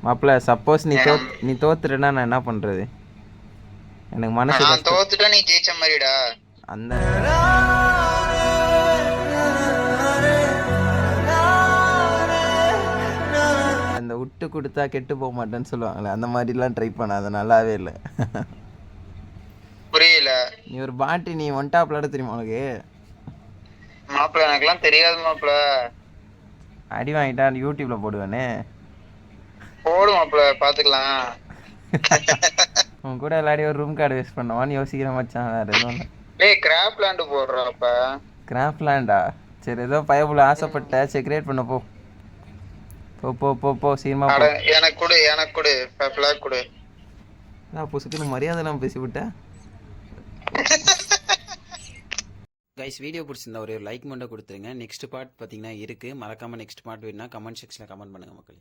மாப்பிள்ள சப்போஸ் நீ தோத்துட்டேன்னா நான் என்ன பண்றது? எனக்கு மனசு நான் தோத்துட்டா நீ ஜெயிச்ச மாதிரிடா. அந்த அந்த விட்டு கொடுத்தா கெட்டு போக மாட்டேன்னு சொல்லுவாங்களே, அந்த மாதிரிலாம் ட்ரை பண்ண, அது நல்லாவே இல்லை. புரியல. நீ ஒரு பாட்டி, நீ ஒன் டாப் விளாட தெரியுமா உனக்கு? மாப்பிள்ள எனக்குலாம் தெரியாது மாப்பிள்ள. அடி வாங்கிட்டா யூடியூப்ல போடுவேனே. போடு மாப்பிள்ள, பாத்துக்கலாம். உன் கூட விளையாடி ஒரு ரூம் கார்டு வேஸ்ட் பண்ணுவான்னு யோசிக்கிற மச்சான், வேற எதுவும் இல்லை. டேய் கிராப் லேண்ட் போடுறோம் அப்ப. கிராஃப்ட் லேண்டா? சரி, ஏதோ பயபுல ஆசைப்பட்ட, சரி கிரியேட் பண்ண போ. போ போ போ போ சீக்கிரமா போ. எனக்கு கொடு பிளாக் கொடு. நான் புசுக்குன்னு மரியாதைலாம் பேசிவிட்டேன். கைஸ், வீடியோ பிடிச்சிருந்தா ஒரு லைக் மட்டும் கொடுத்துருங்க. நெக்ஸ்ட் பார்ட் பார்த்தீங்கன்னா இருக்குது, மறக்காமல் நெக்ஸ்ட் பார்ட் வேணுன்னா கமெண்ட் செக்ஷனில் கமெண்ட் பண்ணுங்கள் மக்கள்.